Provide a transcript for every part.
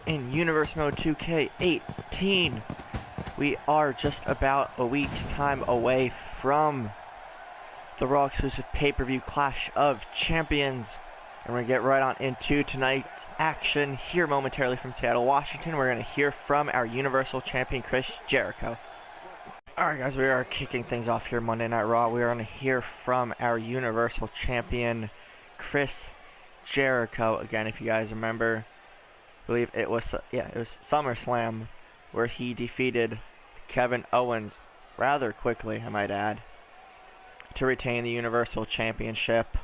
in Universe Mode 2K18. We are just about a week's time away from the Raw exclusive pay-per-view Clash of Champions. And we're going to get right on into tonight's action here momentarily from Seattle, Washington. We're going to hear from our Universal Champion, Chris Jericho. Alright guys, we are kicking things off here Monday Night Raw. We are going to hear from our Universal Champion, Chris Jericho. Again, if you guys remember, I believe it was SummerSlam where he defeated Kevin Owens rather quickly, I might add, to retain the Universal Championship.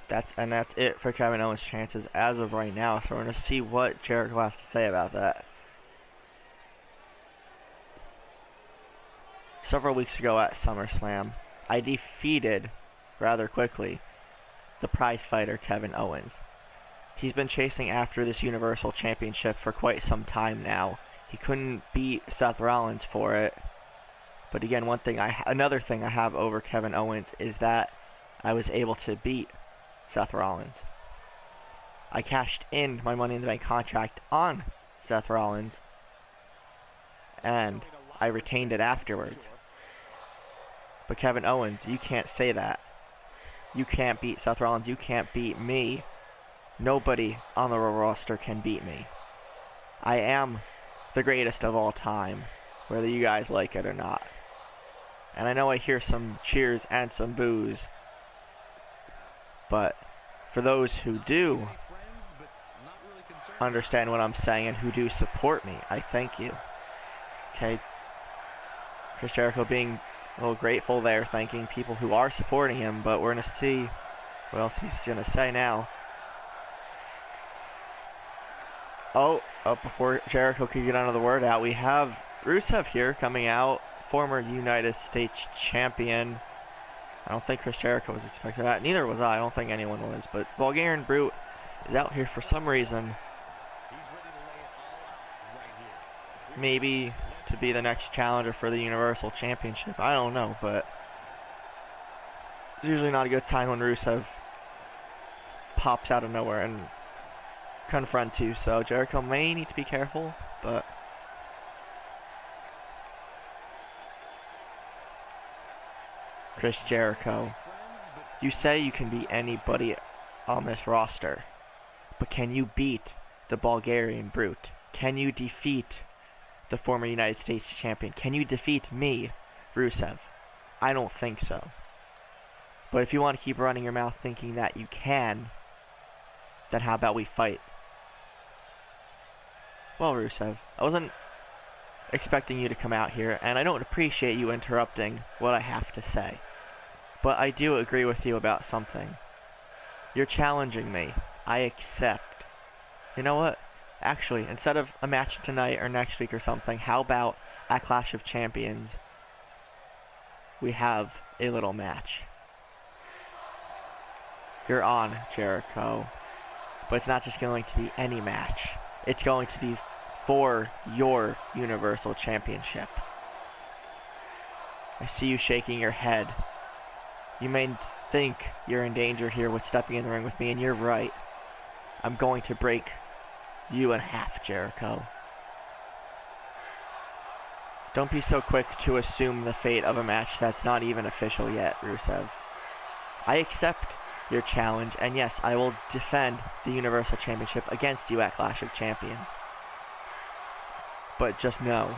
That's it for Kevin Owens' chances as of right now. So we're going to see what Jericho has to say about that. Several weeks ago at SummerSlam, I defeated, rather quickly, the prize fighter Kevin Owens. He's been chasing after this Universal Championship for quite some time now. He couldn't beat Seth Rollins for it. But again, another thing I have over Kevin Owens is that I was able to beat Seth Rollins. I cashed in my Money in the Bank contract on Seth Rollins, and I retained it afterwards. But Kevin Owens, you can't say that. You can't beat Seth Rollins. You can't beat me. Nobody on the Raw roster can beat me. I am the greatest of all time, whether you guys like it or not. And I know I hear some cheers and some boos, but for those who do understand what I'm saying and who do support me, I thank you. Okay, Chris Jericho being a little grateful there, thanking people who are supporting him, but we're going to see what else he's going to say now. Before Jericho could get another word out, we have Rusev here coming out, former United States Champion. I don't think Chris Jericho was expecting that. Neither was I. I don't think anyone was. But Bulgarian Brute is out here for some reason. Maybe to be the next challenger for the Universal Championship. I don't know, but it's usually not a good sign when Rusev pops out of nowhere and confronts you. So Jericho may need to be careful, but Chris Jericho, you say you can beat anybody on this roster, but can you beat the Bulgarian Brute? Can you defeat the former United States Champion? Can you defeat me, Rusev? I don't think so. But if you want to keep running your mouth thinking that you can, then how about we fight? Well, Rusev, I wasn't expecting you to come out here, and I don't appreciate you interrupting what I have to say. But I do agree with you about something. You're challenging me. I accept. You know what? Actually, instead of a match tonight or next week or something, how about at Clash of Champions we have a little match? You're on, Jericho. But it's not just going to be any match. It's going to be for your Universal Championship. I see you shaking your head. You may think you're in danger here with stepping in the ring with me, and you're right. I'm going to break you in half, Jericho. Don't be so quick to assume the fate of a match that's not even official yet, Rusev. I accept your challenge, and yes, I will defend the Universal Championship against you at Clash of Champions. But just know,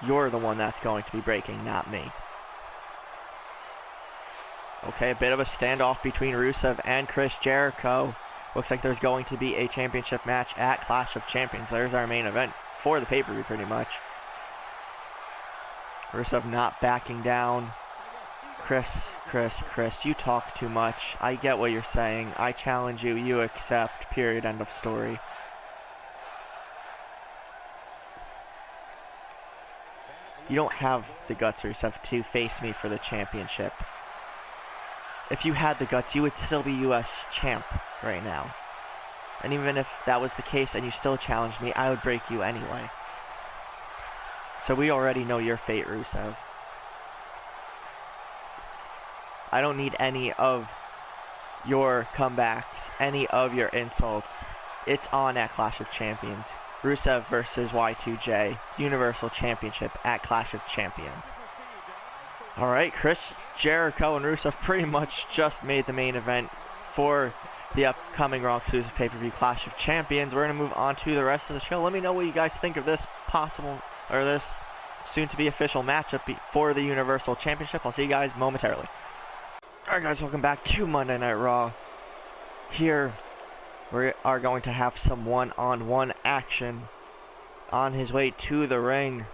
you're the one that's going to be breaking, not me. Okay, a bit of a standoff between Rusev and Chris Jericho. Looks like there's going to be a championship match at Clash of Champions. There's our main event for the pay-per-view, pretty much. Rusev not backing down. Chris, you talk too much. I get what you're saying. I challenge you. You accept. Period. End of story. You don't have the guts, Rusev, to face me for the championship. If you had the guts, you would still be US champ right now. And even if that was the case and you still challenged me, I would break you anyway. So we already know your fate, Rusev. I don't need any of your comebacks, any of your insults. It's on at Clash of Champions. Rusev versus Y2J, Universal Championship at Clash of Champions. Alright, Chris Jericho and Rusev pretty much just made the main event for the upcoming Raw exclusive pay-per-view Clash of Champions. We're going to move on to the rest of the show. Let me know what you guys think of this possible, or this soon-to-be official matchup for the Universal Championship. I'll see you guys momentarily. Alright guys, welcome back to Monday Night Raw. Here, we are going to have some one-on-one action. On his way to the ring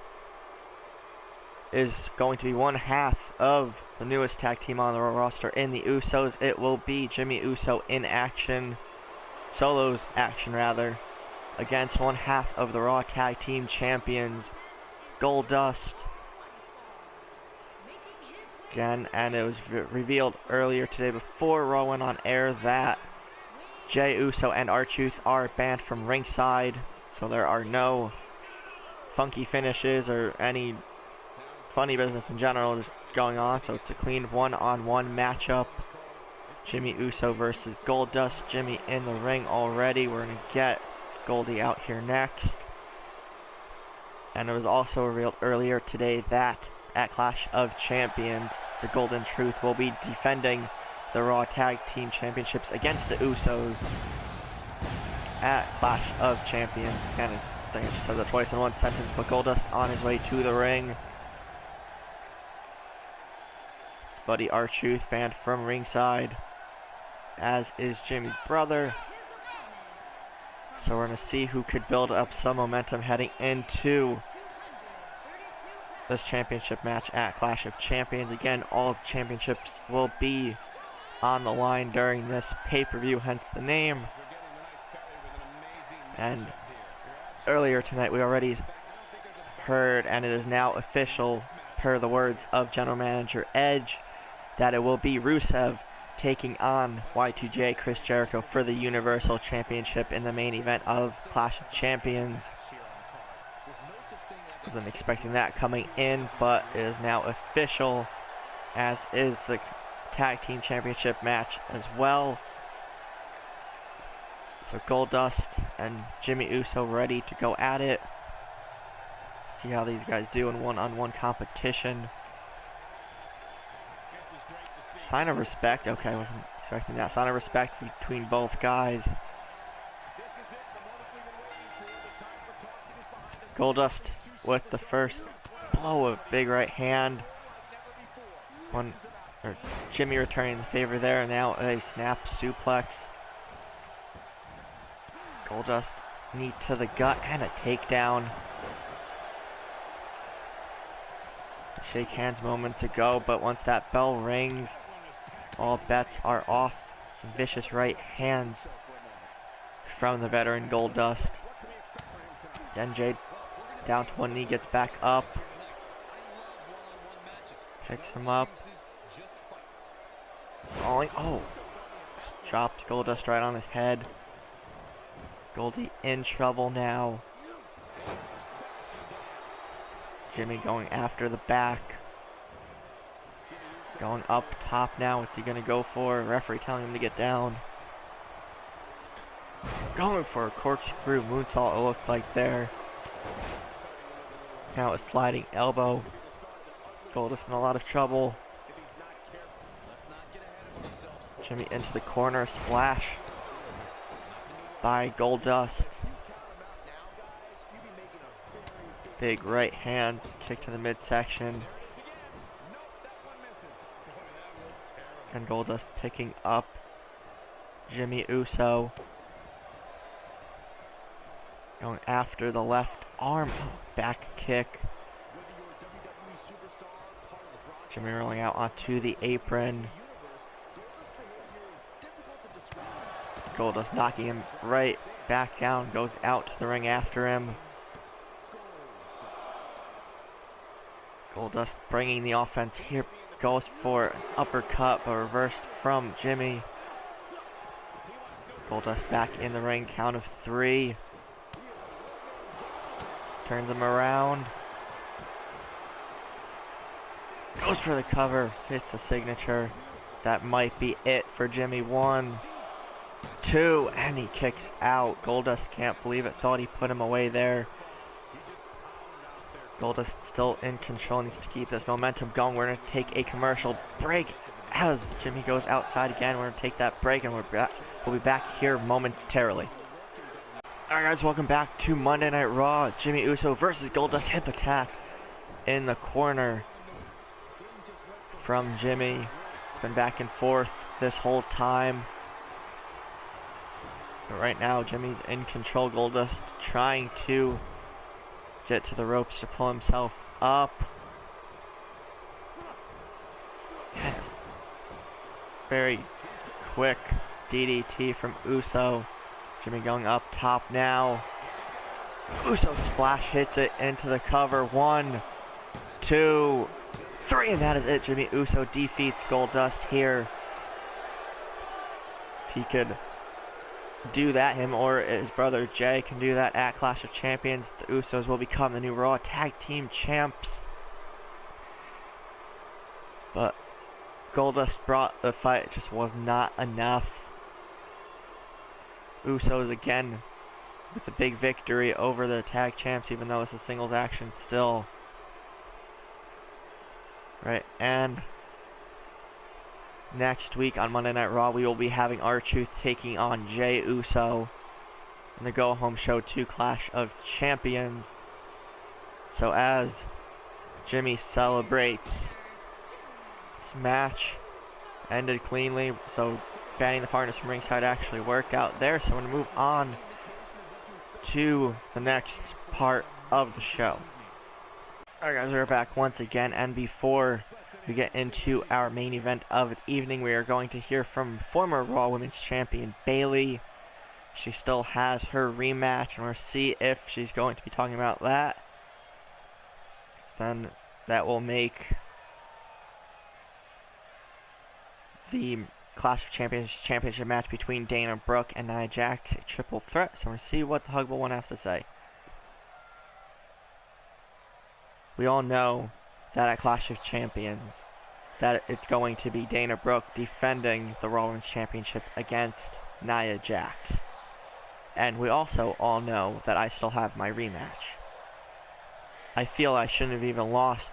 is going to be one half of the newest tag team on the Raw roster in the Usos. It will be Jimmy Uso in action, Solo's action rather, against one half of the Raw Tag Team Champions, Goldust. Again, and it was revealed earlier today before Raw went on air that Jey Uso and R-Truth are banned from ringside, so there are no funky finishes or any funny business in general just going on. So it's a clean one-on-one matchup. Jimmy Uso versus Goldust. Jimmy in the ring already. We're going to get Goldie out here next. And it was also revealed earlier today that at Clash of Champions, the Golden Truth will be defending the Raw Tag Team Championships against the Usos at Clash of Champions. Kind of think I just said that twice in one sentence, but Goldust on his way to the ring. His buddy R-Truth banned from ringside, as is Jimmy's brother. So we're going to see who could build up some momentum heading into this championship match at Clash of Champions. Again, all championships will be on the line during this pay-per-view, hence the name. And earlier tonight we already heard, and it is now official per the words of General Manager Edge, that it will be Rusev taking on Y2J, Chris Jericho, for the Universal Championship in the main event of Clash of Champions. Wasn't expecting that coming in, but it is now official, as is the Tag Team Championship match as well. So Goldust and Jimmy Uso ready to go at it. See how these guys do in one-on-one competition. Sign of respect. Okay, I wasn't expecting that. Sign of respect between both guys. Goldust with the first blow of big right hand. Jimmy returning the favor there. Now a snap suplex. Goldust knee to the gut and a takedown. Shake hands moments ago, but once that bell rings, all bets are off. Some vicious right hands from the veteran Goldust. Then Jade down to one knee, gets back up, picks him up, falling. Oh, chops Goldust right on his head. Goldie in trouble now. Jimmy going after the back. Going up top now. What's he going to go for? Referee telling him to get down. Going for a corkscrew moonsault, it looked like there. Now a sliding elbow. Goldust in a lot of trouble. Jimmy into the corner. Splash by Goldust. Big right hands, kick to the midsection. And Goldust picking up Jimmy Uso. Going after the left arm. Oh, back kick. Jimmy rolling out onto the apron. Goldust knocking him right back down. Goes out to the ring after him. Goldust bringing the offense here. Goes for an uppercut, but reversed from Jimmy. Goldust back in the ring. Count of 3. Turns him around. Goes for the cover. Hits the signature. That might be it for Jimmy. 1, 2, and he kicks out. Goldust can't believe it, thought he put him away there. Goldust still in control, needs to keep this momentum going. We're going to take a commercial break as Jimmy goes outside again. We're going to take that break, and we'll be back here momentarily. Alright guys, welcome back to Monday Night Raw. Jimmy Uso versus Goldust. Hip attack in the corner from Jimmy. It's been back and forth this whole time. But right now, Jimmy's in control. Goldust trying to get to the ropes to pull himself up. Yes. Very quick DDT from Uso. Jimmy going up top now. Uso splash hits it into the cover. 1, 2, 3, and that is it. Jimmy Uso defeats Goldust here. If he could do that, him or his brother Jay can do that at Clash of Champions, the Usos will become the new Raw Tag Team Champs. But Goldust brought the fight, it just was not enough. Usos again with a big victory over the Tag Champs, even though it's a singles action still. Right, and next week on Monday Night Raw, we will be having R-Truth taking on Jey Uso in the go-home show 2 Clash of Champions. So as Jimmy celebrates, this match ended cleanly, so banning the partners from ringside actually worked out there. So I'm going to move on to the next part of the show. Alright guys, we're back once again, and before we get into our main event of the evening, we are going to hear from former Raw Women's Champion Bayley. She still has her rematch, and we'll see if she's going to be talking about that. Then that will make the Clash of Champions championship match between Dana Brooke and Nia Jax a triple threat. So we'll see what the Huggable one has to say. We all know that at Clash of Champions that it's going to be Dana Brooke defending the Raw Women's Championship against Nia Jax. And we also all know that I still have my rematch. I feel I shouldn't have even lost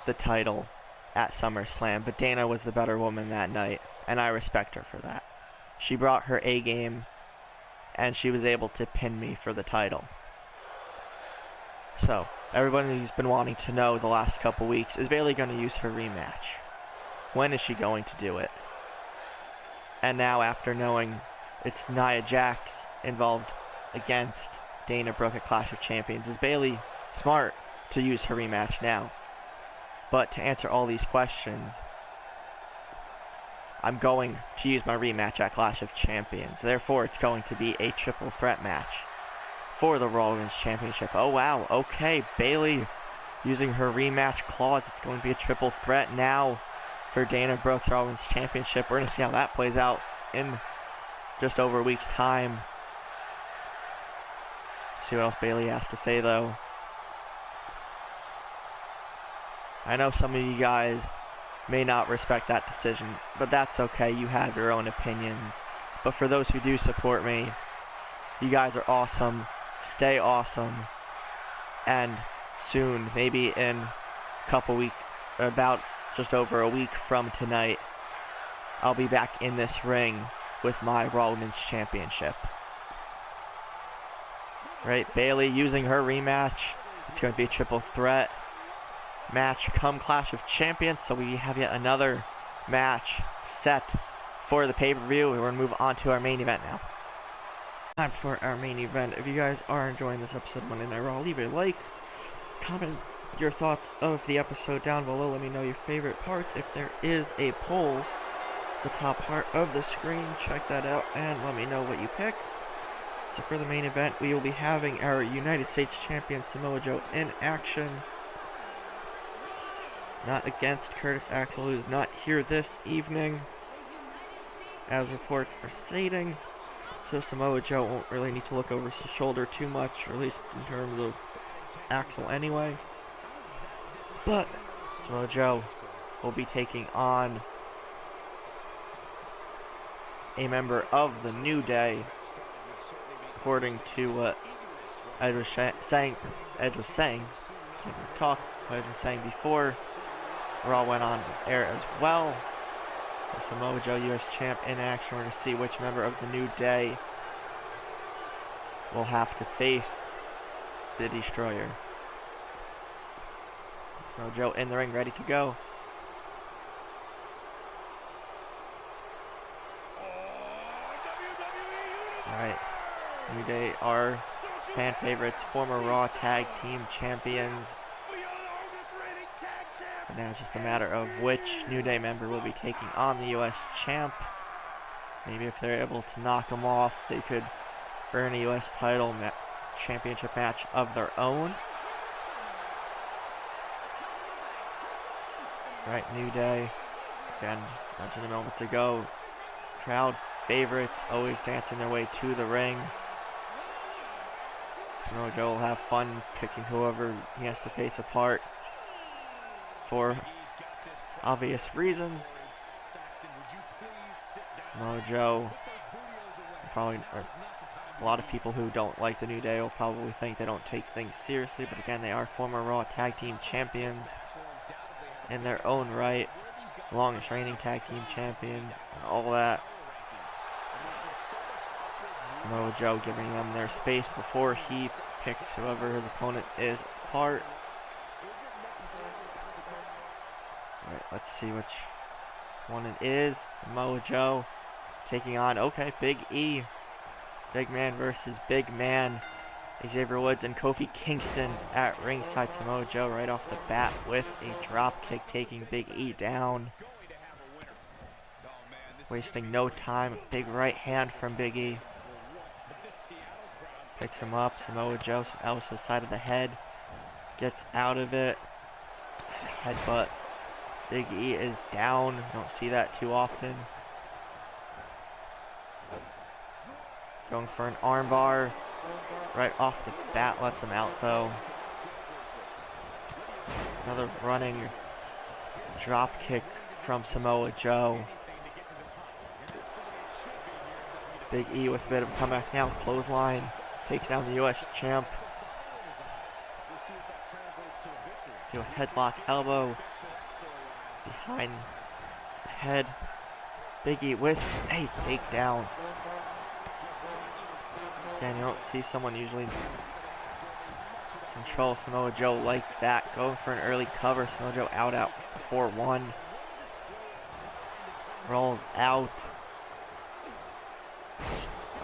the title at SummerSlam, but Dana was the better woman that night, and I respect her for that. She brought her A game, and she was able to pin me for the title. So, everybody's been wanting to know the last couple weeks, is Bayley going to use her rematch? When is she going to do it? And now, after knowing it's Nia Jax involved against Dana Brooke at Clash of Champions, is Bayley smart to use her rematch now? But to answer all these questions, I'm going to use my rematch at Clash of Champions. Therefore, it's going to be a triple threat match for the Raw Women's Championship. Oh wow, okay, Bayley using her rematch clause. It's going to be a triple threat now for Dana Brooke's Raw Women's Championship. We're going to see how that plays out in just over a week's time. See what else Bayley has to say though. I know some of you guys may not respect that decision, but that's okay. You have your own opinions. But for those who do support me, you guys are awesome. Stay awesome. And soon, maybe in a couple weeks, about just over a week from tonight, I'll be back in this ring with my Raw Women's Championship. Right, Bayley using her rematch. It's going to be a triple threat match come Clash of Champions, so we have yet another match set for the pay-per-view. We're going to move on to our main event now. Time for our main event. If you guys are enjoying this episode of Monday Night Raw, leave a like, comment your thoughts of the episode down below. Let me know your favorite parts. If there is a poll, the top part of the screen, check that out and let me know what you pick. So for the main event, we will be having our United States Champion Samoa Joe in action. Not against Curtis Axel, who is not here this evening, as reports are stating. So Samoa Joe won't really need to look over his shoulder too much, or at least in terms of Axel anyway. But Samoa Joe will be taking on a member of the New Day, according to what Ed was saying. Can't even talk. What Ed was saying before. Raw went on air as well. So Samoa Joe, U.S. champ, in action. We're going to see which member of the New Day will have to face the Destroyer. Samoa Joe in the ring, ready to go. Alright, New Day are fan favorites, former Raw Tag Team Champions. And now it's just a matter of which New Day member will be taking on the U.S. champ. Maybe if they're able to knock them off, they could earn a U.S. title championship match of their own. Right, New Day. Again, just mentioned moments ago. Crowd favorites, always dancing their way to the ring. Samoa Joe will have fun picking whoever he has to face apart for obvious reasons. Samoa Joe, probably, or a lot of people who don't like the New Day will probably think they don't take things seriously, but again, they are former Raw Tag Team Champions in their own right, longest reigning Tag Team Champions, and all that. Samoa Joe giving them their space before he picks whoever his opponent is apart. Alright, let's see which one it is. Samoa Joe taking on, okay, Big E. Big man versus big man. Xavier Woods and Kofi Kingston at ringside. Samoa Joe right off the bat with a drop kick, taking Big E down. Wasting no time. Big right hand from Big E. Picks him up. Samoa Joe out to the side of the head. Gets out of it. Headbutt. Big E is down. Don't see that too often. Going for an armbar. Right off the bat, lets him out though. Another running drop kick from Samoa Joe. Big E with a bit of a comeback now. Clothesline. Takes down the U.S. champ. Do a headlock elbow. Behind the head. Big E with a takedown. Again, you don't see someone usually control Samoa Joe like that. Going for an early cover. Samoa Joe out 4-1. Rolls out.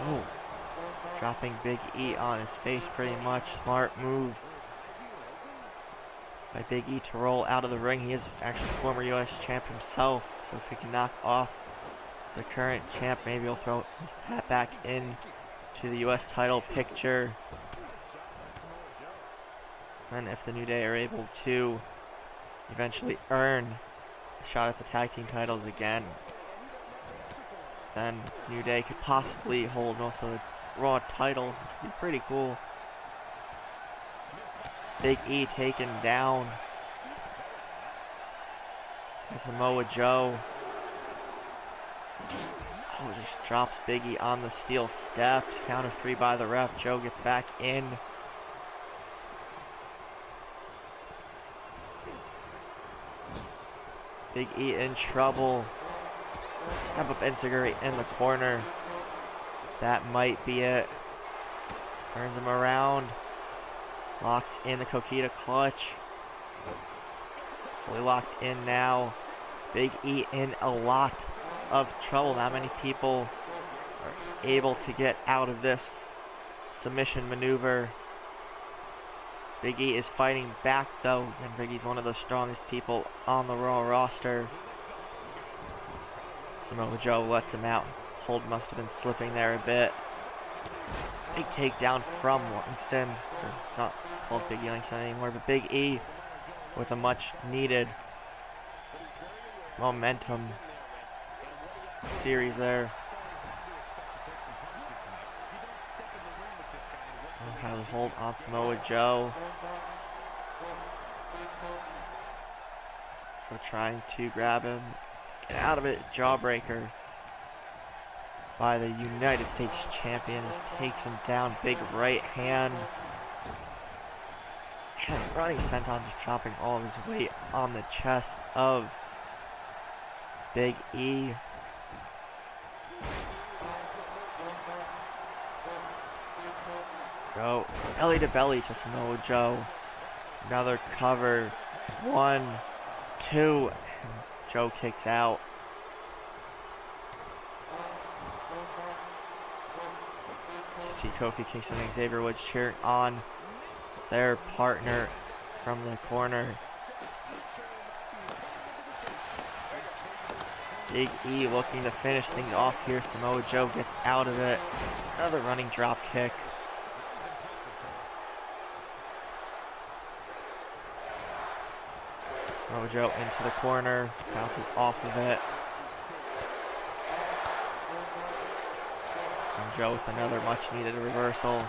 Oh. Dropping Big E on his face pretty much. Smart move by Big E to roll out of the ring. He is actually former U.S. champ himself. So if he can knock off the current champ, maybe he'll throw his hat back in to the U.S. title picture. And if the New Day are able to eventually earn a shot at the tag team titles again, then New Day could possibly hold most of the Raw titles, which would be pretty cool. Big E taken down. Samoa Joe. Oh, just drops Big E on the steel steps. Count of 3 by the ref. Joe gets back in. Big E in trouble. Step up Enziguri in the corner. That might be it. Turns him around. Locked in the Coquita clutch. Fully locked in now. Big E in a lot of trouble. Not many people are able to get out of this submission maneuver. Big E is fighting back though, and Big E's one of the strongest people on the Raw roster. Samoa Joe lets him out. Hold must have been slipping there a bit. Big takedown from Langston. Not called Big E Langston anymore, but Big E with a much needed momentum series there. Has a hold on Samoa Joe. For trying to grab him. Get out of it. Jawbreaker. by the United States champion, takes him down. Big right hand. And running senton, just dropping all of his weight on the chest of Big E. Go belly to belly to Samoa Joe. Another cover. 1, 2. And Joe kicks out. You see Kofi Kingston and Xavier Woods cheering on their partner from the corner. Big E looking to finish things off here. Samoa Joe gets out of it. Another running drop kick. Samoa Joe into the corner, bounces off of it. And Joe with another much needed reversal.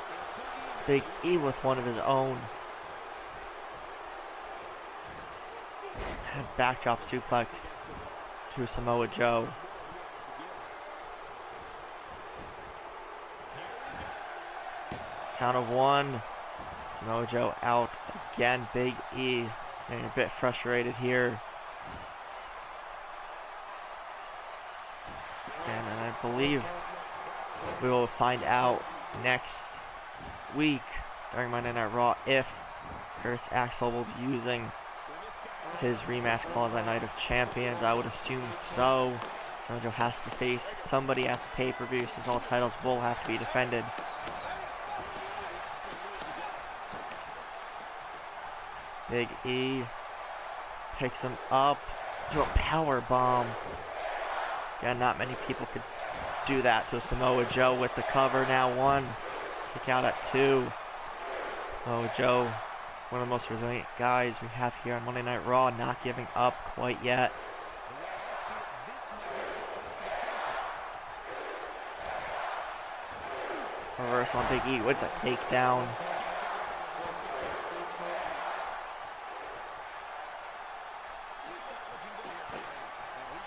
Big E with one of his own. And backdrop suplex to Samoa Joe. Count of 1. Samoa Joe out again. Big E getting a bit frustrated here. And I believe we will find out next week during Monday Night Raw if Curtis Axel will be using his rematch clause at Night of Champions. I would assume so. Samoa Joe has to face somebody at the pay-per-view since all titles will have to be defended. Big E picks him up to a power bomb. Again, not many people could do that to Samoa Joe with the cover. Now 1, kick out at 2. Samoa Joe, one of the most resilient guys we have here on Monday Night Raw, not giving up quite yet. Reversal on Big E with the takedown.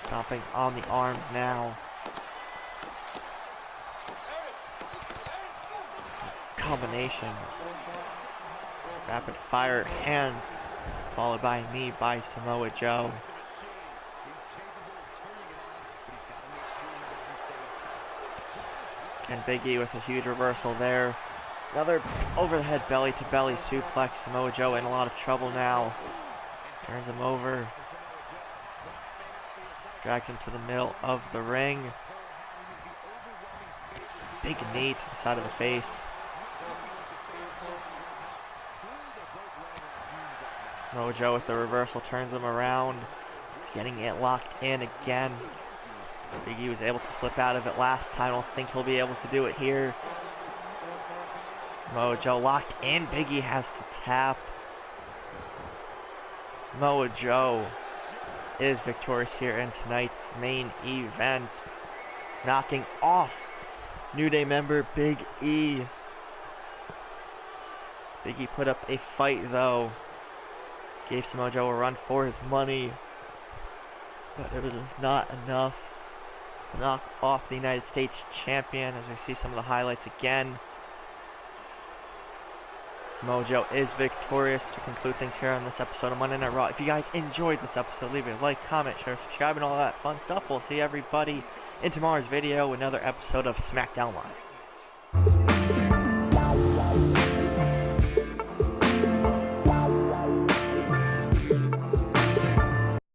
Stomping on the arms now. Combination. Rapid fire hands. Followed by a knee by Samoa Joe. And Big E with a huge reversal there. Another over the head belly to belly suplex. Samoa Joe in a lot of trouble now. Turns him over. Drags him to the middle of the ring. Big knee to the side of the face. Samoa Joe with the reversal turns him around. He's getting it locked in again. Big E was able to slip out of it last time. I don't think he'll be able to do it here. Samoa Joe locked in. Big E has to tap. Samoa Joe is victorious here in tonight's main event, knocking off New Day member Big E. Big E put up a fight though, gave Samoa Joe a run for his money, but it was not enough to knock off the United States champion. As we see some of the highlights again, Samoa Joe is victorious to conclude things here on this episode of Monday Night Raw. If you guys enjoyed this episode, leave a like, comment, share, subscribe, and all that fun stuff. We'll see everybody in tomorrow's video with another episode of SmackDown Live.